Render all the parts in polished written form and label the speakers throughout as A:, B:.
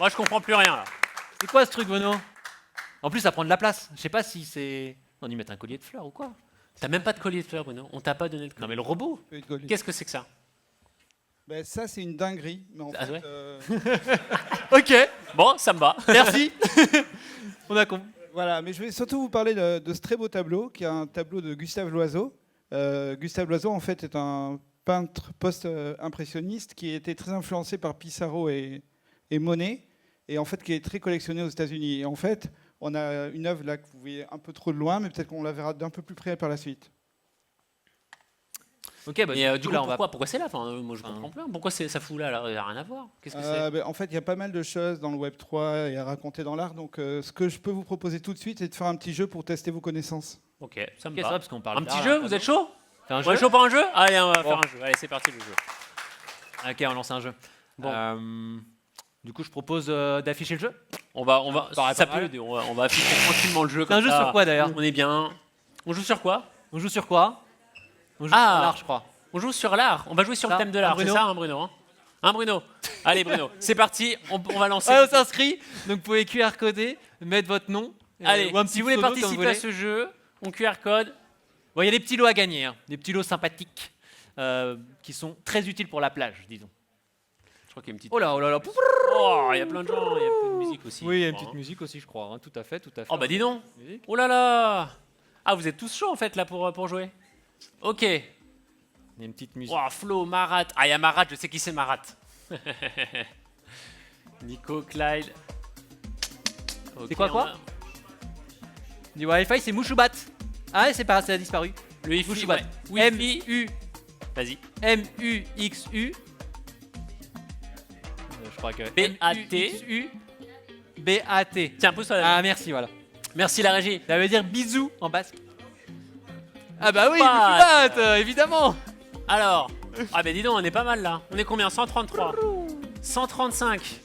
A: Moi, je comprends plus rien, là.
B: C'est quoi ce truc, Bruno? En plus, ça prend de la place. Je sais pas si c'est... On y met un collier de fleurs ou quoi?
A: T'as même pas de collier de fleurs, Bruno. On t'a pas donné de collier.
B: Non, mais le robot.
A: Qu'est-ce que c'est que ça?
C: Ben, ça, c'est une dinguerie. Mais en fait,
A: ouais
B: Ok,
A: Bon, ça me va.
B: merci. On a
C: voilà, mais je vais surtout vous parler de ce très beau tableau, qui est un tableau de Gustave Loiseau. Gustave Loiseau, en fait, est un peintre post-impressionniste qui a été très influencé par Pissarro et Monet, et en fait, qui est très collectionné aux États-Unis. Et en fait, on a une œuvre là que vous voyez un peu trop de loin, mais peut-être qu'on la verra d'un peu plus près par la suite.
B: Ok, bah,
A: Mais du coup,
B: là, on va...
A: pourquoi c'est là? Moi, je comprends plus. Pourquoi ça fout là? Il n'y a rien à voir. Qu'est-ce que c'est?
C: Ben, en fait, il y a pas mal de choses dans le Web 3 et à raconter dans l'art. Donc, ce que je peux vous proposer tout de suite, c'est de faire un petit jeu pour tester vos connaissances.
A: Ok, ça me
B: Ok, ça
A: va.
B: va, parce qu'on parle
A: Un petit
B: d'art,
A: jeu,
B: là,
A: vous êtes chaud?
B: Fais un
A: On est
B: jeu.
A: chaud pour un jeu? Allez, on va faire un jeu. Allez, c'est parti, le jeu.
B: Ok, on lance un jeu.
A: Bon.
B: Du coup, je propose d'afficher le jeu.
A: On va afficher tranquillement le jeu.
B: C'est un jeu sur quoi, d'ailleurs?
A: On est bien. On joue sur quoi?
B: On joue sur quoi? On joue
A: Ah.
B: sur l'art, je crois.
A: On joue sur l'art. On va jouer sur
B: Ça,
A: le thème de l'art. C'est
B: Bruno
A: ça, hein, Bruno? Hein, Bruno? Allez, Bruno, c'est parti. On va lancer.
B: Ah, on s'inscrit, donc vous pouvez QR coder, mettre votre nom.
A: Allez,
B: ou un
A: si
B: petit
A: vous voulez
B: pseudo, comme
A: participer
B: vous
A: à
B: voulez.
A: ce jeu, on QR code.
B: Bon, il y a des petits lots à gagner, hein. Des petits lots sympathiques qui sont très utiles pour la plage, disons.
A: Je crois qu'il y a une petite.
B: Oh là, oh là là.
A: Oh, il y a plein de gens. Il y a peu de musique aussi.
B: Oui, il y a une
A: je crois,
B: petite musique aussi, je crois. Hein. Tout à fait, tout à fait.
A: Oh bah dis donc.
B: Musique.
A: Oh là là. Ah, vous êtes tous chauds en fait là pour jouer. Ok.
B: Il y a une petite musique.
A: Oh, Flo, Marat. Ah, il y a Marat, je sais qui c'est Marat. Nico, Clyde. Ok,
B: C'est quoi,
A: on a-
B: Du Wi-Fi, c'est Mouchoubat. Ah, c'est pas, ça a disparu.
A: Le Wi-Fi.
B: Mouchoubat.
A: Ouais. Wi-Fi. Vas-y.
B: M-U-X-U. Je crois que.
A: B-A-T.
B: M-U-X-U. B-A-T.
A: Tiens, pousse-toi là.
B: Ah, merci, voilà.
A: Merci la régie.
B: Ça veut dire bisous en basque. Ah bah oui,
A: Mouchoubat.
B: Mouchoubat, évidemment.
A: Alors. Ah, bah dis donc, on est pas mal là. On est combien? 133. 135.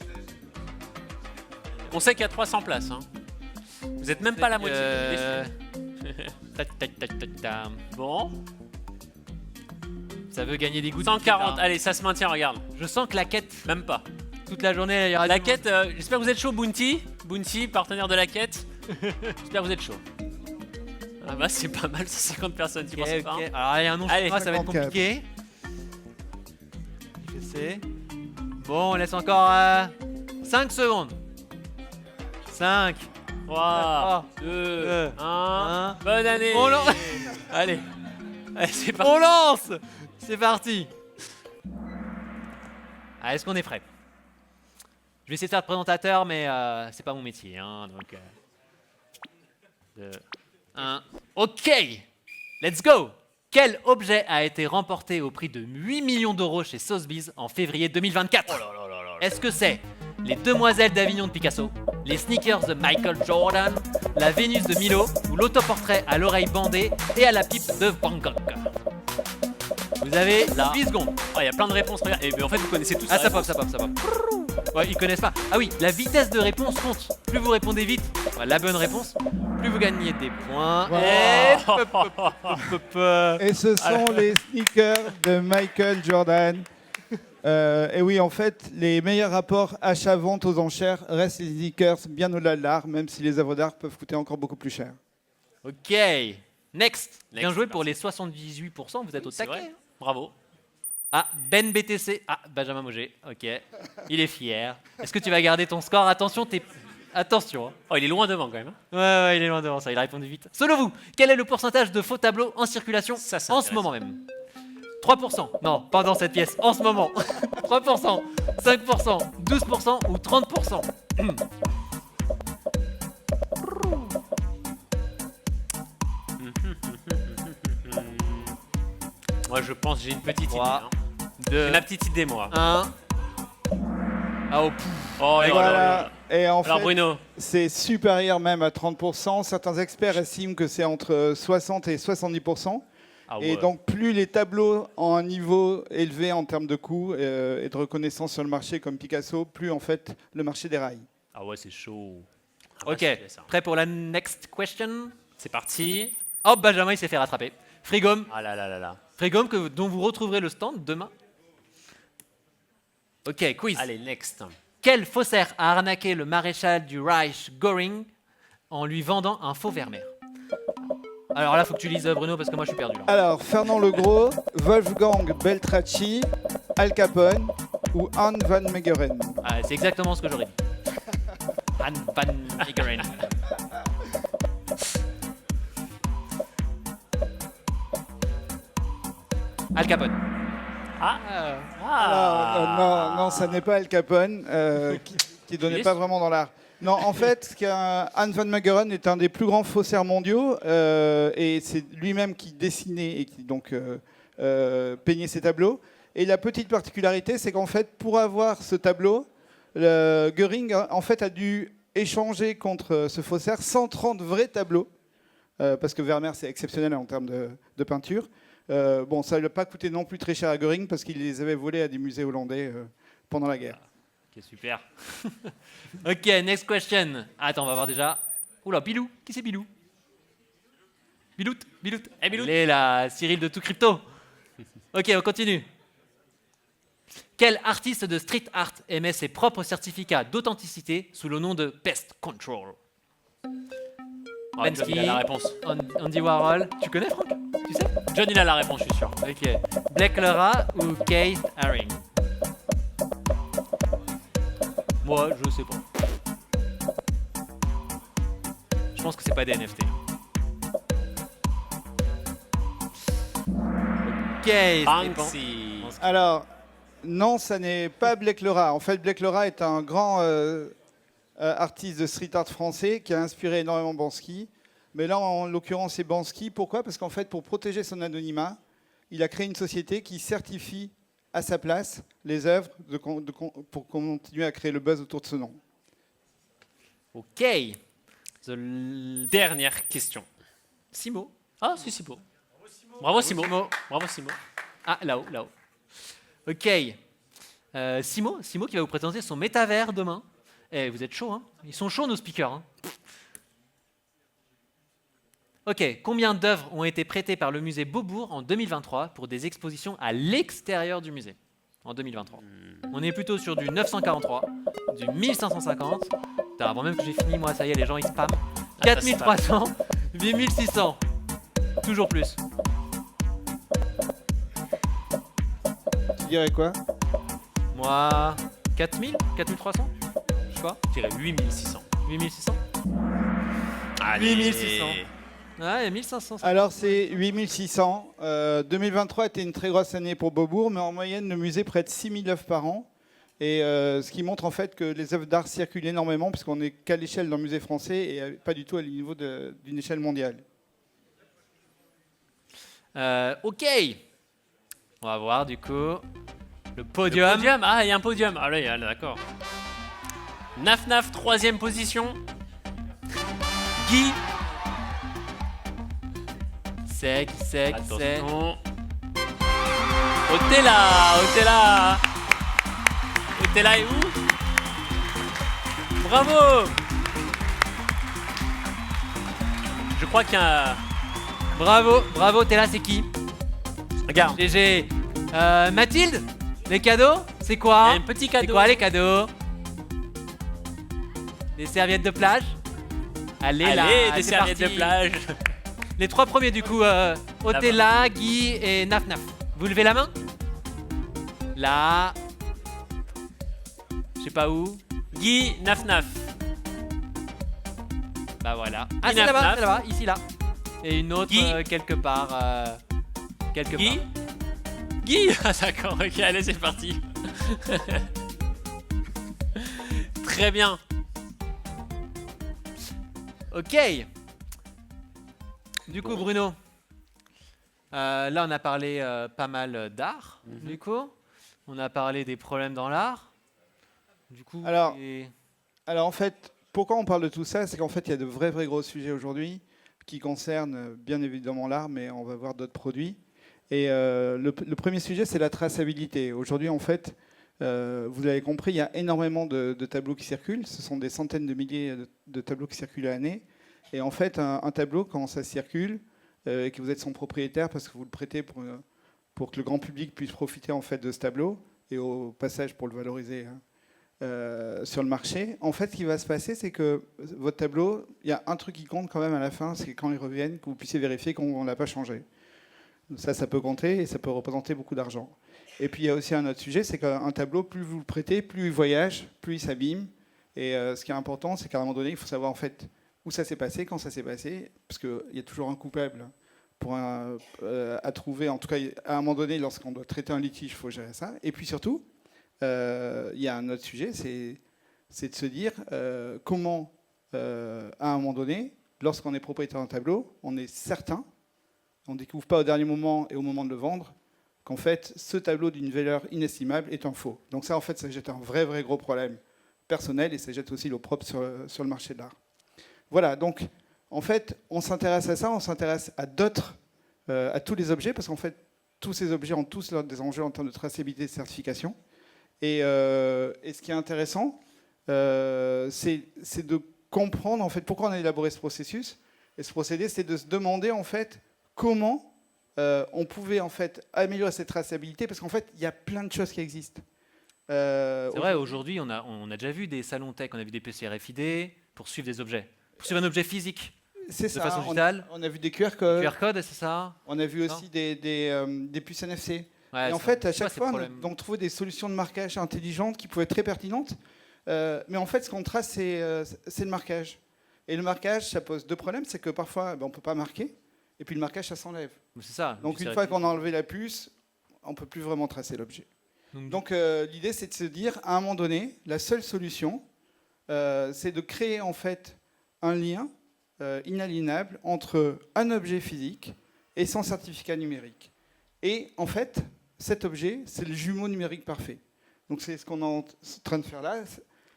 A: On sait qu'il y a 300 places. Hein. Vous êtes même pas la moitié. Bon.
B: Ça veut gagner des goûts.
A: 140. Allez, ça se maintient, regarde.
B: Je sens que la quête,
A: Même pas.
B: toute la journée, il y aura
A: La
B: du
A: quête, j'espère que vous êtes chaud, Bounty. Bounty, partenaire de la quête. J'espère que vous êtes chaud. Ah bah c'est pas mal, 150 personnes, tu
B: monde.
A: penses
B: Ok,
A: pas
B: ok.
A: hein?
B: Alors, il y a un nom
A: Allez.
B: chinois, ça va être
C: 54.
B: compliqué. Je sais. Bon, on laisse encore 5 secondes. 5.
A: 3, 2,
B: deux,
A: 1.
B: un.
A: Bonne année.
B: On lance.
A: Allez. Allez, c'est parti.
B: On lance. C'est parti. Ah, est-ce qu'on est prêt? Je vais essayer de faire le présentateur, mais c'est pas mon métier. Hein, donc, 2, 1. Ok. Let's go. Quel objet a été remporté au prix de 8 millions d'euros chez Sotheby's en février 2024? Est-ce que c'est les Demoiselles d'Avignon de Picasso, les sneakers de Michael Jordan, la Vénus de Milo ou l'autoportrait à l'oreille bandée et à la pipe de Van Gogh? Vous avez
A: Là.
B: 8 secondes.
A: Oh, il y a plein de réponses, regarde. Et en fait, vous connaissez tous
B: Ah,
A: la
B: ça pop,
A: réponse.
B: ça pop, ça pop. Ouais, ils connaissent pas. Ah oui, la vitesse de réponse compte. Plus vous répondez vite, la bonne réponse, plus vous gagnez des points.
C: Voilà.
B: Et pop, pop, pop, pop, pop.
C: Et ce sont les sneakers de Michael Jordan. Et oui, en fait, les meilleurs rapports achat-vente aux enchères restent les sneakers bien au-delà de l'art, même si les œuvres d'art peuvent coûter encore beaucoup plus cher.
B: Ok. Next. Bien joué
A: c'est
B: pour les 78%, vous êtes au
A: C'est
B: taquet.
A: vrai. Bravo.
B: Ah, Ben BTC. Ah, Benjamin Moget. Ok. Il est fier. Est-ce que tu vas garder ton score? Attention, t'es... Attention. Hein.
A: Oh, il est loin devant quand même. Hein.
B: Ouais, il est loin devant ça. Il a répondu vite. Selon vous, quel est le pourcentage de faux tableaux en circulation
A: Ça, c'est
B: en ce
A: intéressant.
B: moment même? 3%. Non, pas dans cette pièce. En ce moment. 3%, 5%, 12% ou 30%.
A: Moi, je pense que j'ai une petite idée.
B: 3,
A: Hein.
B: 2,
A: J'ai ma petite idée, moi.
B: 1. Ah, oh, pouf.
A: Oh,
C: Et
A: là là là
C: voilà.
A: là.
C: Et en
A: Alors,
C: fait,
A: Bruno.
C: c'est supérieur même à 30%. Certains experts estiment que c'est entre 60 et 70%.
A: Ah
C: Et
A: ouais.
C: donc, plus les tableaux ont un niveau élevé en termes de coûts et de reconnaissance sur le marché, comme Picasso, plus en fait le marché déraille.
A: Ah ouais, c'est chaud. Ah bah,
B: Ok,
A: c'est ça.
B: prêt pour la next question?
A: C'est parti.
B: Hop, Benjamin, il s'est fait rattraper. Frigom.
A: Ah là là là là.
B: Frigom, dont vous retrouverez le stand demain. Ok, quiz.
A: Allez, next.
B: Quel faussaire a arnaqué le maréchal du Reich Göring en lui vendant un faux Vermeer? Alors là, faut que tu lises Bruno parce que moi je suis perdu là.
C: Alors, Fernand Legros, Wolfgang Beltracchi, Al Capone ou Anne van Meegeren.
B: Ah, c'est exactement ce que j'aurais dit. Han van Meegeren. Al Capone.
C: Alors, non, ça n'est pas Al Capone, qui donnait
A: Yes.
C: pas vraiment dans l'art. Non, en fait, Anne van Meegeren est un des plus grands faussaires mondiaux, et c'est lui-même qui dessinait et qui donc peignait ses tableaux. Et la petite particularité, c'est qu'en fait, pour avoir ce tableau, Göring en fait a dû échanger contre ce faussaire 130 vrais tableaux, parce que Vermeer c'est exceptionnel en termes de peinture. Bon, ça ne lui a pas coûté non plus très cher à Göring parce qu'il les avait volés à des musées hollandais pendant la guerre.
B: Ok, super. Ok, next question. Attends, on va voir déjà. Oula, Bilou. Qui c'est Bilou? Bilout.
A: Eh, Bilout.
B: Il est là, Cyril de tout crypto. Ok, on continue. Quel artiste de street art émet ses propres certificats d'authenticité sous le nom de Pest Control?
A: Ah, John, il a la réponse.
B: Andy Warhol. Tu connais, Franck? Tu sais?
A: John, il a la réponse, je suis sûr.
B: Ok. Blake Lara ou Keith Haring? Moi, je sais pas. Je pense que c'est pas des NFT. Ok, c'est bon.
A: Banksy.
C: Alors, non, ça n'est pas Blake Lara. En fait, Blake Lara est un grand artiste de street art français qui a inspiré énormément Banksy. Mais là, en l'occurrence, c'est Banksy. Pourquoi? Parce qu'en fait, pour protéger son anonymat, il a créé une société qui certifie à sa place les œuvres pour continuer à créer le buzz autour de ce nom.
B: Ok.
A: Dernière question.
B: Simo.
A: Ah, c'est Simo. Bravo, Simo.
B: Simo.
A: Bravo, Simo.
B: Ah, là-haut, là-haut. Ok. Simo qui va vous présenter son métavers demain. Eh, vous êtes chaud, hein? Ils sont chauds, nos speakers. Hein? Ok. Combien d'œuvres ont été prêtées par le musée Beaubourg en 2023 pour des expositions à l'extérieur du musée? En 2023. On est plutôt sur du 943, du 1550. Putain, avant même que j'ai fini, moi, ça y est, les gens, ils spamment. 4300, 8600. Toujours plus.
C: Tu dirais quoi?
B: Moi, 4000, 4300. Je sais pas.
A: Je dirais 8600.
B: 8600.
A: Allez.
B: 8600. Ouais, 1500.
C: Alors, c'est 8600. 2023 était une très grosse année pour Beaubourg, mais en moyenne, le musée prête 6000 œuvres par an. Et ce qui montre en fait que les œuvres d'art circulent énormément, puisqu'on n'est qu'à l'échelle d'un musée français et pas du tout au niveau d'une échelle mondiale.
B: Ok. On va voir du coup le
A: Le
B: podium.
A: podium. Ah, il y a un podium. Ah, là, d'accord. Naf Naf, 3e position. Guy.
B: C'est.
A: Attention. Otella est où? Bravo. Je crois qu'il y a un...
B: Bravo, t'es là, c'est qui?
A: Regarde,
B: GG. Mathilde, les cadeaux, c'est
A: il y
B: quoi?
A: a un petit
B: C'est
A: cadeau.
B: quoi les cadeaux? Des serviettes de plage? Allez, là,
A: Allez, des
B: c'est
A: serviettes
B: parti.
A: de plage.
B: Les trois premiers du coup, Otella, Guy et Naf Naf. Vous levez la main? Là. Je sais pas où.
A: Guy, Naf Naf.
B: Bah voilà. Ah,
A: Guy
B: c'est
A: Naf
B: là-bas,
A: Naf.
B: c'est là-bas, ici là. Et une autre
A: Guy.
B: quelque part. Quelque
A: Guy.
B: part.
A: Guy. Ah, d'accord, ok, allez, c'est parti. Très bien.
B: Ok. Du coup, Bruno, là on a parlé pas mal d'art. Du coup, on a parlé des problèmes dans l'art. Du coup,
C: Alors,
B: et-
C: Alors en fait, pourquoi on parle de tout ça? C'est qu'en fait, il y a de vrais gros sujets aujourd'hui qui concernent bien évidemment l'art, mais on va voir d'autres produits. Et le premier sujet, c'est la traçabilité. Aujourd'hui, en fait, vous l'avez compris, il y a énormément de tableaux qui circulent. Ce sont des centaines de milliers de tableaux qui circulent à l'année. Et en fait, un tableau, quand ça circule, et que vous êtes son propriétaire parce que vous le prêtez pour que le grand public puisse profiter en fait de ce tableau, et au passage pour le valoriser, hein, sur le marché. En fait, ce qui va se passer, c'est que votre tableau, il y a un truc qui compte quand même à la fin, c'est quand ils reviennent, que vous puissiez vérifier qu'on ne l'a pas changé. Ça peut compter et ça peut représenter beaucoup d'argent. Et puis il y a aussi un autre sujet, c'est qu'un tableau, plus vous le prêtez, plus il voyage, plus il s'abîme. Et ce qui est important, c'est qu'à un moment donné, il faut savoir en fait où ça s'est passé, quand ça s'est passé, parce qu'il y a toujours un coupable à trouver. En tout cas, à un moment donné, lorsqu'on doit traiter un litige, il faut gérer ça. Et puis surtout, il y a un autre sujet, c'est de se dire comment, à un moment donné, lorsqu'on est propriétaire d'un tableau, on est certain, on ne découvre pas au dernier moment et au moment de le vendre, qu'en fait, ce tableau d'une valeur inestimable est un faux. Donc ça, en fait, ça jette un vrai gros problème personnel et ça jette aussi l'opprobre sur le marché de l'art. Voilà, donc en fait, on s'intéresse à ça, on s'intéresse à d'autres, à tous les objets, parce qu'en fait, tous ces objets ont tous des enjeux en termes de traçabilité et de certification. Et ce qui est intéressant, c'est de comprendre en fait pourquoi on a élaboré ce processus. Et ce procédé, c'est de se demander en fait comment on pouvait en fait améliorer cette traçabilité, parce qu'en fait, il y a plein de choses qui existent.
B: C'est vrai, aujourd'hui, on a déjà vu des salons tech, on a vu des PC RFID pour suivre des objets. Pour suivre un objet physique,
C: C'est
B: de
C: ça.
B: façon digitale.
C: On a vu des QR codes.
B: QR code, c'est ça.
C: On a vu aussi des puces NFC.
B: Ouais,
C: Et en
B: ça-
C: fait, à
B: c'est quoi
C: chaque
B: ces
C: fois,
B: problèmes
C: on trouve des solutions de marquage intelligentes qui pouvaient être très pertinentes. Mais en fait, ce qu'on trace, c'est le marquage. Et le marquage, ça pose deux problèmes. C'est que parfois, on ne peut pas marquer. Et puis le marquage, ça s'enlève.
B: C'est ça.
C: Donc une fois qu'on a enlevé la puce, on ne peut plus vraiment tracer l'objet. Donc l'idée, c'est de se dire, à un moment donné, la seule solution, c'est de créer en fait un lien inaliénable entre un objet physique et son certificat numérique. Et en fait, cet objet, c'est le jumeau numérique parfait. Donc c'est ce qu'on est en train de faire là.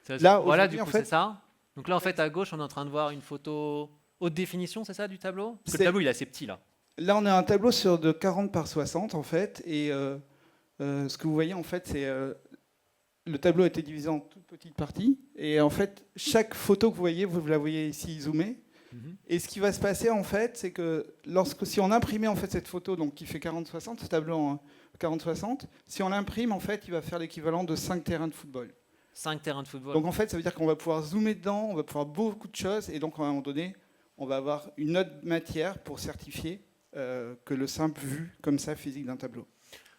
C: Là,
B: voilà,
C: aujourd'hui,
B: du
C: en
B: coup,
C: fait,
B: c'est ça. Donc là, en fait, à gauche, on est en train de voir une photo haute définition, c'est ça, du tableau? Parce que
C: C'est-
B: le tableau, il est assez petit, là.
C: Là, on a un tableau de 40 par 60 en fait. Et ce que vous voyez, en fait, c'est le tableau a été divisé en toutes petites parties. Et en fait, chaque photo que vous voyez, vous la voyez ici zoomée. Et ce qui va se passer en fait, c'est que si on imprimait en fait cette photo, donc qui fait 40-60, ce tableau en 40-60, si on l'imprime en fait, il va faire l'équivalent de 5 terrains de football.
B: 5 terrains de football.
C: Donc en fait, ça veut dire qu'on va pouvoir zoomer dedans, on va pouvoir beaucoup de choses, et donc à un moment donné, on va avoir une autre matière pour certifier que le simple vue comme ça physique d'un tableau.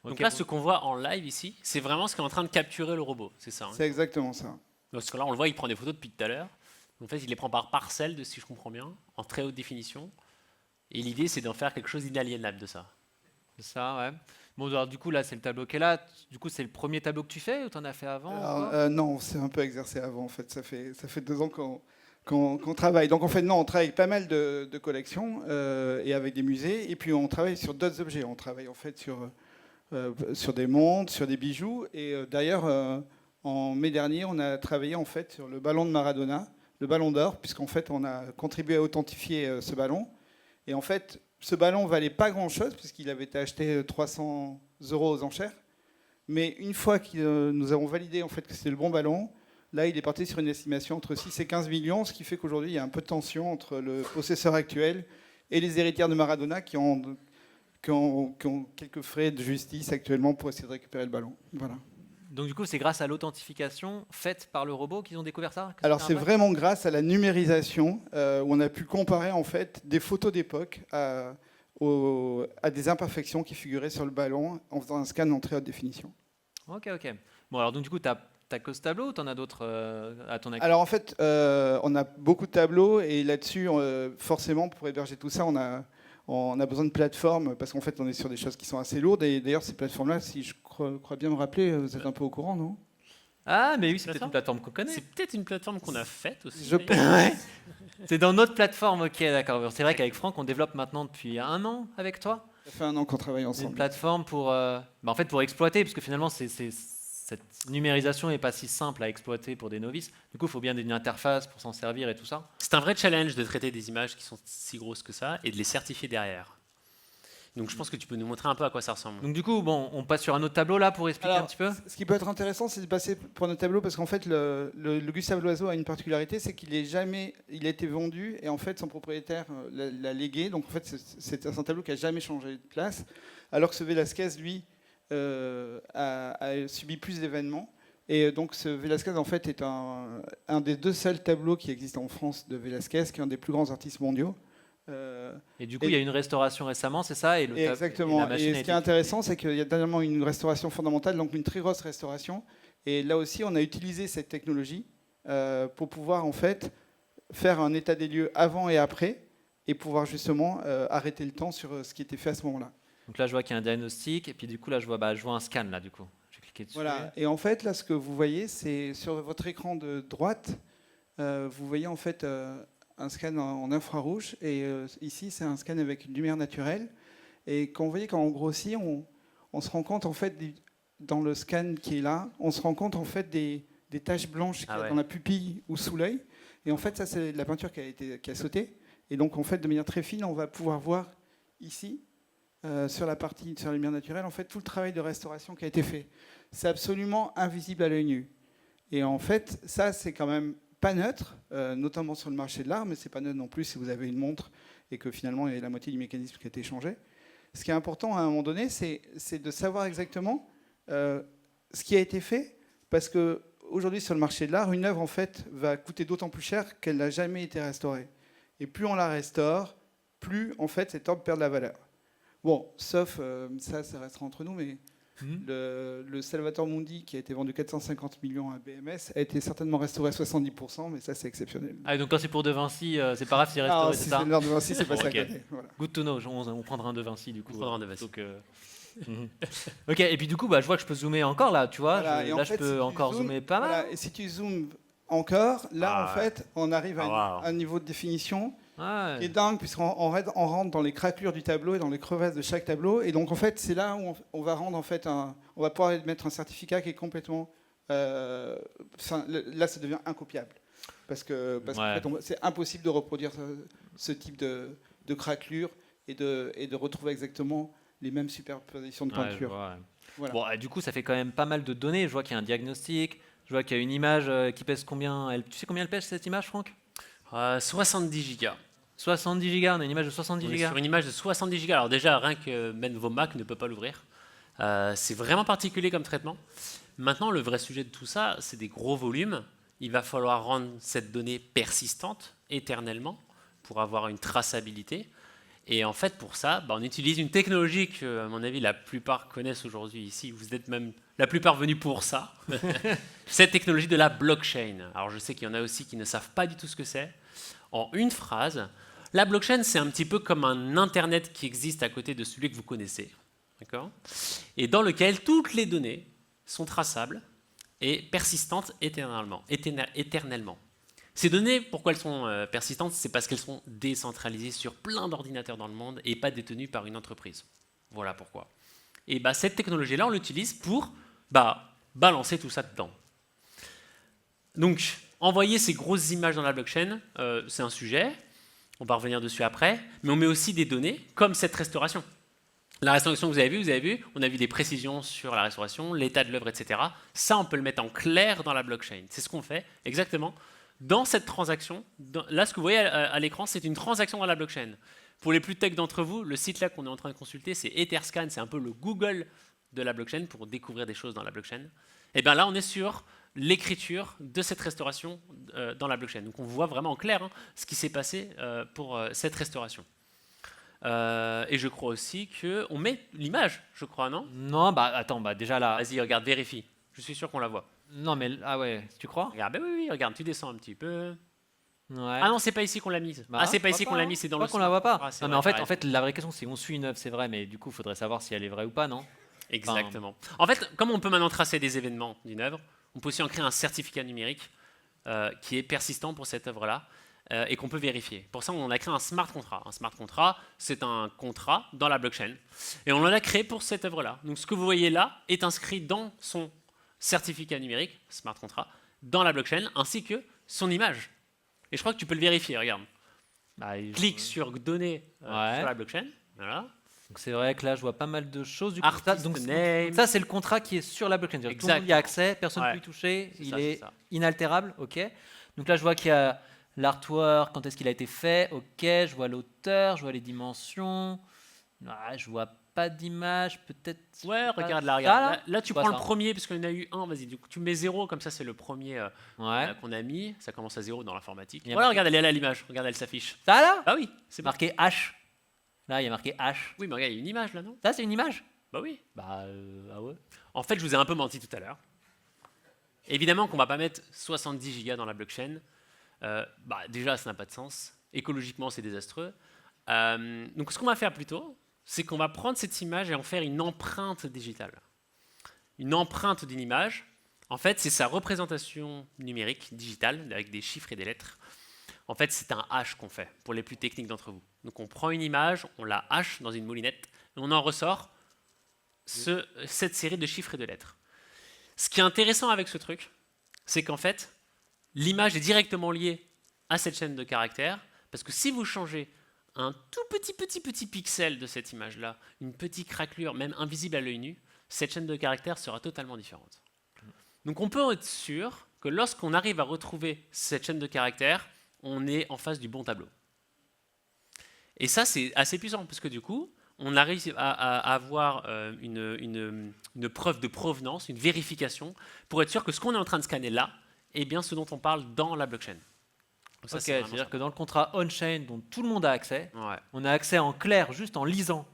A: Donc
B: Ok,
A: là,
B: bon.
A: ce qu'on voit en live ici, c'est vraiment ce qui est en train de capturer le robot, c'est ça hein.
C: C'est exactement ça.
A: Parce que là, on le voit, il prend des photos depuis tout à l'heure. En fait, il les prend par parcelle, si je comprends bien, en très haute définition. Et l'idée, c'est d'en faire quelque chose d'inaliénable de ça.
B: C'est ça, ouais. Bon, alors, du coup, là, c'est le tableau qui est là. Du coup, c'est le premier tableau que tu fais ou tu en as fait avant ou quoi
C: Non, c'est un peu exercé avant en fait. Ça fait 2 ans qu'on travaille. Donc en fait, non, on travaille avec pas mal de collections et avec des musées. Et puis on travaille sur d'autres objets. On travaille en fait sur des montres, sur des bijoux. Et d'ailleurs, en mai dernier, on a travaillé en fait sur le ballon de Maradona, le ballon d'or, puisqu'en fait, on a contribué à authentifier ce ballon. Et en fait, ce ballon valait pas grand-chose, puisqu'il avait été acheté 300 € aux enchères. Mais une fois que nous avons validé en fait que c'était le bon ballon, là, il est parti sur une estimation entre 6 et 15 millions, ce qui fait qu'aujourd'hui, il y a un peu de tension entre le possesseur actuel et les héritières de Maradona qui ont quelques frais de justice actuellement pour essayer de récupérer le ballon. Voilà.
B: Donc, du coup, c'est grâce à l'authentification faite par le robot qu'ils ont découvert ça? Que
C: Alors
B: c'était
C: c'est
B: un vrai
C: vraiment grâce à la numérisation où on a pu comparer en fait des photos d'époque à des imperfections qui figuraient sur le ballon en faisant un scan en très haute définition.
B: Ok, ok. Bon, alors, donc, du coup, tu as que ce tableau ou tu en as d'autres à ton actif?
C: Alors en fait, on a beaucoup de tableaux et là-dessus, forcément, pour héberger tout ça, on a besoin de plateformes parce qu'en fait, on est sur des choses qui sont assez lourdes. Et d'ailleurs, ces plateformes-là, si je crois bien me rappeler, vous êtes un peu au courant, non?
B: Ah, mais oui, c'est peut-être
A: Plateforme
B: une plateforme qu'on connaît.
A: C'est peut-être une plateforme qu'on a faite aussi.
C: Je
A: d'ailleurs.
B: Ouais. C'est dans notre plateforme, ok, d'accord. C'est vrai qu'avec Franck, on développe maintenant depuis 1 an avec toi
C: Ça fait 1 an qu'on travaille
B: une
C: ensemble.
B: plateforme pour, en fait, pour exploiter, parce que finalement, cette numérisation n'est pas si simple à exploiter pour des novices. Du coup, il faut bien une interface pour s'en servir et tout ça.
A: C'est un vrai challenge de traiter des images qui sont si grosses que ça et de les certifier derrière. Donc je pense que tu peux nous montrer un peu à quoi ça ressemble.
B: Donc du coup, bon, on passe sur un autre tableau là pour expliquer
C: Alors,
B: un petit peu.
C: Ce qui peut être intéressant, c'est de passer pour notre tableau parce qu'en fait, le Gustave Loiseau a une particularité, c'est qu'il a été vendu et en fait, son propriétaire l'a légué. Donc en fait, c'est un tableau qui n'a jamais changé de place, alors que ce Velasquez, lui, a subi plus d'événements. Et donc ce Velázquez en fait est un des 2 seuls tableaux qui existent en France de Velázquez, qui est un des plus grands artistes mondiaux.
B: Et du coup, il y a une restauration récemment, c'est ça?
C: Exactement.
B: la machine
C: Et
B: a
C: ce qui
B: été
C: est intéressant, c'est qu'il y a dernièrement une restauration fondamentale, donc une très grosse restauration. Et là aussi, on a utilisé cette technologie pour pouvoir en fait faire un état des lieux avant et après, et pouvoir justement arrêter le temps sur ce qui était fait à ce moment-là.
B: Donc là, je vois qu'il y a un diagnostic, et puis du coup, là, je vois un scan, là, du coup. Je vais cliquer dessus.
C: Voilà. Et en fait, là, ce que vous voyez, c'est sur votre écran de droite, vous voyez en fait un scan en infrarouge, et ici, c'est un scan avec une lumière naturelle. Et quand vous voyez, quand on grossit, on se rend compte en fait dans le scan qui est là, on se rend compte en fait des taches blanches qu'il y a dans la pupille ou sous l'œil. Et en fait, ça, c'est de la peinture qui a sauté. Et donc, en fait, de manière très fine, on va pouvoir voir ici, sur la lumière naturelle, en fait, tout le travail de restauration qui a été fait. C'est absolument invisible à l'œil nu. Et en fait, ça, c'est quand même pas neutre, notamment sur le marché de l'art, mais c'est pas neutre non plus si vous avez une montre et que finalement, il y a la moitié du mécanisme qui a été changé. Ce qui est important à un moment donné, c'est de savoir exactement ce qui a été fait, parce que aujourd'hui, sur le marché de l'art, une œuvre en fait va coûter d'autant plus cher qu'elle n'a jamais été restaurée. Et plus on la restaure, plus en fait cette œuvre perd de la valeur. Bon, sauf ça restera entre nous, mais le Salvator Mundi qui a été vendu 450 millions à BMS a été certainement restauré à 70%, mais ça c'est exceptionnel.
B: Ah, donc quand c'est pour De Vinci, c'est pas grave s'il reste
C: Ah,
B: c'est
C: si
B: ça?
C: c'est l'heure de Vinci, c'est passé
B: Ok.
C: à côté. Voilà.
B: Good to know, on prendra un De Vinci du coup.
A: On prendra un De Vinci.
B: Donc, ok, et puis du coup, je vois que je peux zoomer encore là, tu vois.
C: Voilà, et en
B: là,
C: fait,
B: je peux
C: si tu
B: encore
C: zoomes,
B: zoomer pas mal.
C: voilà, et si tu zoomes encore, là
A: Ah
C: en
A: ouais.
C: fait, on arrive à
A: Ah, wow.
C: un niveau de définition
B: Ouais.
C: qui est dingue, puisqu'on on rentre dans les craquelures du tableau et dans les crevasses de chaque tableau. Et donc en fait, c'est là où on va rendre en fait on va pouvoir mettre un certificat qui est complètement là, ça devient incopiable, parce qu'en fait, c'est impossible de reproduire ce type de craquelure et de retrouver exactement les mêmes superpositions de
B: Ouais, je
C: peinture.
B: vois, ouais.
C: Voilà.
B: Bon, du coup, ça fait quand même pas mal de données. Je vois qu'il y a un diagnostic. Je vois qu'il y a une image qui pèse combien? Tu sais combien elle pèse cette image, Franck?
A: 70 gigas.
B: 70 gigas. On a une image de 70
A: On est
B: gigas.
A: sur une image de 70 gigas. Alors déjà, rien que même vos Mac ne peut pas l'ouvrir. C'est vraiment particulier comme traitement. Maintenant, le vrai sujet de tout ça, c'est des gros volumes. Il va falloir rendre cette donnée persistante éternellement pour avoir une traçabilité. Et en fait, pour ça, on utilise une technologie que, à mon avis, la plupart connaissent aujourd'hui ici. Vous êtes même la plupart venus pour ça. Cette technologie de la blockchain. Alors, je sais qu'il y en a aussi qui ne savent pas du tout ce que c'est. En une phrase, la blockchain, c'est un petit peu comme un Internet qui existe à côté de celui que vous connaissez. D'accord ? Et dans lequel toutes les données sont traçables et persistantes éternellement. Ces données, pourquoi elles sont persistantes? C'est parce qu'elles sont décentralisées sur plein d'ordinateurs dans le monde et pas détenues par une entreprise. Voilà pourquoi. Et cette technologie-là, on l'utilise pour balancer tout ça dedans. Donc, envoyer ces grosses images dans la blockchain, c'est un sujet. On va revenir dessus après. Mais on met aussi des données, comme cette restauration. La restauration que vous avez vue, on a vu des précisions sur la restauration, l'état de l'œuvre, etc. Ça, on peut le mettre en clair dans la blockchain. C'est ce qu'on fait exactement dans cette transaction. Là, ce que vous voyez à l'écran, c'est une transaction dans la blockchain. Pour les plus tech d'entre vous, le site là qu'on est en train de consulter, c'est Etherscan, c'est un peu le Google de la blockchain pour découvrir des choses dans la blockchain. Et bien là, on est sur l'écriture de cette restauration dans la blockchain. Donc on voit vraiment en clair ce qui s'est passé pour cette restauration. Et je crois aussi qu'on met l'image, je crois, non?
B: Non, attends, déjà là.
A: Vas-y, regarde, vérifie. Je suis sûr qu'on la voit.
B: Non, mais ah ouais, tu crois?
A: Regarde, oui, regarde, tu descends un petit peu.
B: Ouais.
A: Ah non, c'est pas ici qu'on l'a mise. C'est pas ici qu'on l'a mise, c'est dans le.
B: Qu'on la voit pas.
A: Ah,
B: non, mais en fait, la vraie question, c'est on suit une œuvre, c'est vrai, mais du coup, il faudrait savoir si elle est vraie ou pas, non?
A: Exactement. En fait, comme on peut maintenant tracer des événements d'une œuvre, on peut aussi en créer un certificat numérique qui est persistant pour cette œuvre-là et qu'on peut vérifier. Pour ça, on a créé un smart contract. Un smart contract, c'est un contrat dans la blockchain. Et on l'a créé pour cette œuvre-là. Donc, ce que vous voyez là est inscrit dans son certificat numérique, smart contract, dans la blockchain, ainsi que son image. Et je crois que tu peux le vérifier, regarde. Clique sur données sur la blockchain. Voilà.
B: Donc c'est vrai que là, je vois pas mal de choses. Du coup,
A: ça,
B: c'est le contrat qui est sur la blockchain. Tout le monde y a accès, personne ne peut y toucher, il est inaltérable. Ok. Donc là, je vois qu'il y a l'artwork, quand est-ce qu'il a été fait. Ok, je vois l'auteur, je vois les dimensions. Je vois pas d'image, peut-être.
A: Ouais,
B: pas
A: regarde là,
B: ça,
A: regarde. Là, tu
B: Pas
A: prends le
B: ça.
A: premier, parce qu'il y en a eu un, vas-y, du coup, tu mets 0, comme ça, c'est le premier
B: Ouais.
A: qu'on a mis. Ça commence à 0 dans l'informatique.
B: Il y a
A: Voilà,
B: marqué-
A: regarde, elle est là, l'image. Regarde, elle s'affiche.
B: Ça là
A: Ah oui, c'est
B: C'est
A: bon.
B: marqué H. Là, il y a marqué H.
A: Oui, mais regarde, il y a une image là, non?
B: Ça, c'est une image?
A: Bah oui.
B: Bah, ah ouais.
A: En fait, je vous ai un peu menti tout à l'heure. Évidemment qu'on va pas mettre 70 gigas dans la blockchain. Déjà, ça n'a pas de sens. Écologiquement, c'est désastreux. Donc, ce qu'on va faire plutôt, c'est qu'on va prendre cette image et en faire une empreinte digitale. Une empreinte d'une image, en fait, c'est sa représentation numérique, digitale, avec des chiffres et des lettres. En fait, c'est un hash qu'on fait, pour les plus techniques d'entre vous. Donc, on prend une image, on la hache dans une moulinette, et on en ressort cette série de chiffres et de lettres. Ce qui est intéressant avec ce truc, c'est qu'en fait, l'image est directement liée à cette chaîne de caractères, parce que si vous changez un tout petit pixel de cette image-là, une petite craquelure, même invisible à l'œil nu, cette chaîne de caractères sera totalement différente. Donc on peut être sûr que lorsqu'on arrive à retrouver cette chaîne de caractères, on est en face du bon tableau. Et ça, c'est assez puissant, parce que du coup, on arrive à avoir une preuve de provenance, une vérification, pour être sûr que ce qu'on est en train de scanner là est bien ce dont on parle dans la blockchain. Donc ça,
B: Ok,
A: c'est vraiment
B: c'est-à-dire
A: sympa.
B: que dans le contrat on-chain dont tout le monde a accès,
A: Ouais,
B: on a accès en clair juste en lisant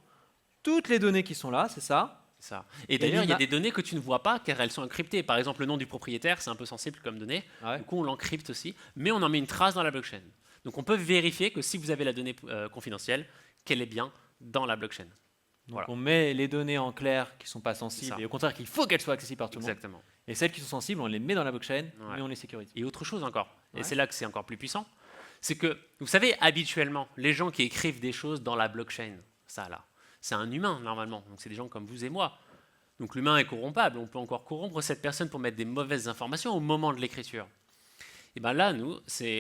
B: toutes les données qui sont là, c'est ça?
A: c'est ça. Et d'ailleurs, il y a
B: l'ima-
A: des données que tu ne vois pas car elles sont encryptées. Par exemple, le nom du propriétaire, c'est un peu sensible comme donnée.
B: Ouais.
A: Du coup, on l'encrypte aussi, mais on en met une trace dans la blockchain. Donc on peut vérifier que si vous avez la donnée confidentielle, qu'elle est bien dans la blockchain.
B: Donc
A: Voilà.
B: on met les données en clair qui ne sont pas sensibles
A: ça.
B: et au contraire qu'il faut qu'elles soient accessibles par tout le monde.
A: Exactement.
B: Et celles qui sont sensibles, on les met dans la blockchain, mais on les sécurise.
A: Et autre chose encore, et
B: Ouais.
A: c'est là que c'est encore plus puissant, c'est que, vous savez, habituellement, les gens qui écrivent des choses dans la blockchain, ça là, c'est un humain normalement, donc c'est des gens comme vous et moi. Donc l'humain est corrompable, on peut encore corrompre cette personne pour mettre des mauvaises informations au moment de l'écriture. Et bien là, nous,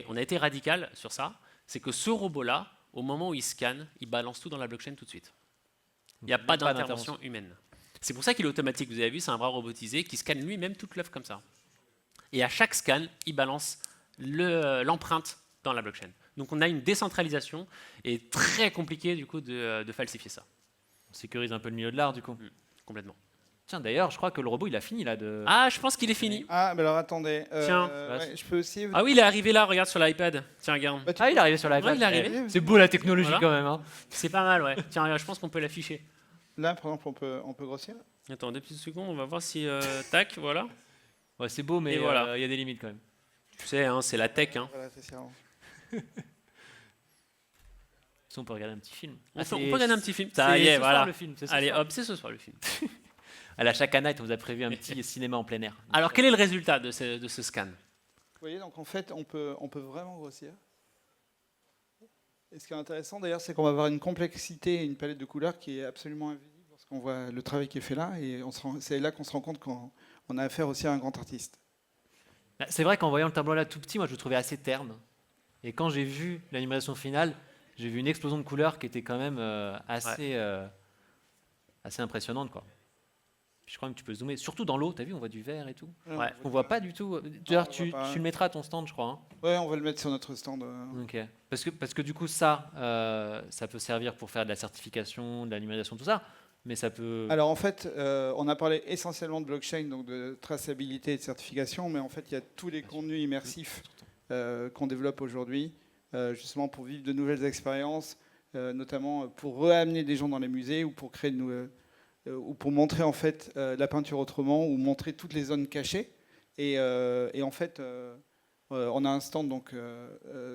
A: on a été radical sur ça, c'est que ce robot-là, au moment où il scanne, il balance tout dans la blockchain tout de suite. Il n'y a pas d'intervention humaine. C'est pour ça qu'il est automatique, vous avez vu, c'est un bras robotisé qui scanne lui-même toute l'œuvre comme ça. Et à chaque scan, il balance l'empreinte dans la blockchain. Donc on a une décentralisation et très compliqué du coup de falsifier ça.
B: On sécurise un peu le milieu de l'art du coup.
A: Complètement.
B: Tiens, d'ailleurs, je crois que le robot il a fini là de.
A: Ah, je pense qu'il est fini.
C: Ah, mais alors attendez.
A: Tiens.
C: Ouais, je peux aussi.
A: Ah oui, il est arrivé là, regarde sur l'iPad. Tiens, regarde.
C: Bah, tu
B: Ah, il est arrivé sur la
A: Ouais, il est arrivé.
C: peux-
B: C'est beau la technologie
A: Voilà.
B: quand même. Hein.
A: C'est pas mal, ouais. Tiens, regarde, je pense qu'on peut l'afficher.
C: Là, par exemple, on peut grossir.
A: Attends, 2 petites secondes, on va voir si... tac, voilà.
B: Ouais, c'est beau, mais
A: Et
B: il
A: voilà.
B: y a des limites quand même.
A: Tu sais, hein, c'est la tech. Hein.
C: Voilà, c'est ça.
B: Si on peut regarder un petit film.
A: On peut regarder un petit film. Ça
B: C'est
A: y est,
B: ce soir,
A: voilà.
B: le film. C'est ce
A: Allez,
B: soir.
A: hop, c'est ce soir le film.
B: À la Chaka Night, on vous a prévu un petit cinéma en plein air.
A: Alors, quel est le résultat de ce scan?
C: Vous voyez, donc en fait, on peut vraiment grossir. Et ce qui est intéressant d'ailleurs, c'est qu'on va avoir une complexité et une palette de couleurs qui est absolument invisible lorsqu'on voit le travail qui est fait là. Et c'est là qu'on se rend compte qu'on a affaire aussi à un grand artiste.
B: C'est vrai qu'en voyant le tableau là tout petit, moi je le trouvais assez terne. Et quand j'ai vu l'animation finale, j'ai vu une explosion de couleurs qui était quand même assez impressionnante, quoi. Je crois que tu peux zoomer, surtout dans l'eau, t'as vu, on voit du vert et tout.
A: Ouais.
B: On voit pas du tout. D'ailleurs,
C: on
B: tu
C: voit pas.
B: le mettras à ton stand, je crois. Hein.
C: Ouais, on va le mettre sur notre stand.
B: Ok. Parce que du coup, ça peut servir pour faire de la certification, de la numérisation, tout ça. Mais ça peut.
C: Alors en fait, on a parlé essentiellement de blockchain, donc de traçabilité et de certification, mais en fait, il y a tous les contenus immersifs qu'on développe aujourd'hui, justement pour vivre de nouvelles expériences, notamment pour ramener des gens dans les musées ou pour créer ou pour montrer en fait la peinture autrement ou montrer toutes les zones cachées. Et en fait, on a un stand donc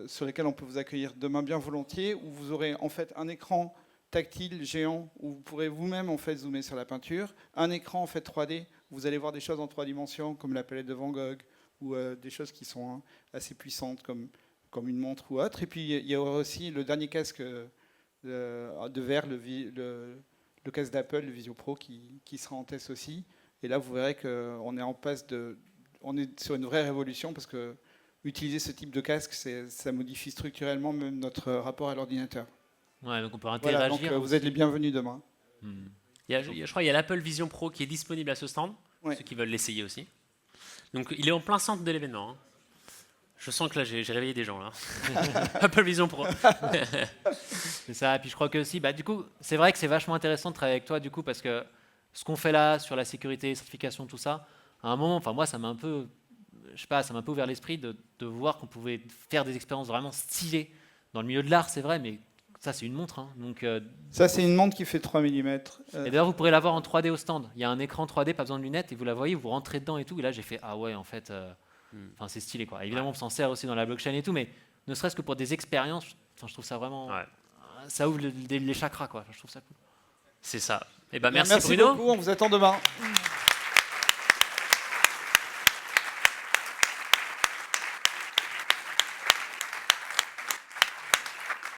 C: sur lequel on peut vous accueillir demain bien volontiers, où vous aurez en fait un écran tactile géant où vous pourrez vous-même en fait zoomer sur la peinture, un écran en fait 3D où vous allez voir des choses en 3 dimensions comme la palette de Van Gogh ou des choses qui sont assez puissantes comme une montre ou autre. Et puis il y aura aussi le dernier casque de verre, le casque d'Apple, le Visio Pro qui sera en test aussi. Et là vous verrez qu'on est on est sur une vraie révolution parce que utiliser ce type de casque, ça modifie structurellement même notre rapport à l'ordinateur.
B: Ouais, donc on peut
C: Voilà,
B: interagir.
C: donc vous êtes les bienvenus demain.
A: Je crois qu'il y a l'Apple Vision Pro qui est disponible à ce stand,
C: Ouais.
A: ceux qui veulent l'essayer aussi. Donc il est en plein centre de l'événement. Hein. Je sens que là, j'ai réveillé des gens, là. Apple Vision Pro.
B: C'est ça. Et puis je crois que aussi, du coup, c'est vrai que c'est vachement intéressant de travailler avec toi, du coup, parce que ce qu'on fait là sur la sécurité, certification, tout ça, à un moment, moi, ça m'a un peu, je sais pas, ça m'a un peu ouvert l'esprit de voir qu'on pouvait faire des expériences vraiment stylées dans le milieu de l'art, c'est vrai, mais ça, c'est une montre. Hein. Donc,
C: Ça, c'est une montre qui fait 3 mm.
B: et d'ailleurs, vous pourrez la voir en 3D au stand. Il y a un écran 3D, pas besoin de lunettes, et vous la voyez, vous rentrez dedans et tout. Et là, j'ai fait, ah ouais, en fait, c'est stylé, quoi. Évidemment, on s'en sert aussi dans la blockchain et tout, mais ne serait-ce que pour des expériences, je trouve ça vraiment, ça ouvre les chakras, quoi. Je trouve ça cool.
A: C'est ça. Et merci
C: Merci
A: Bruno.
C: beaucoup, on vous attend demain.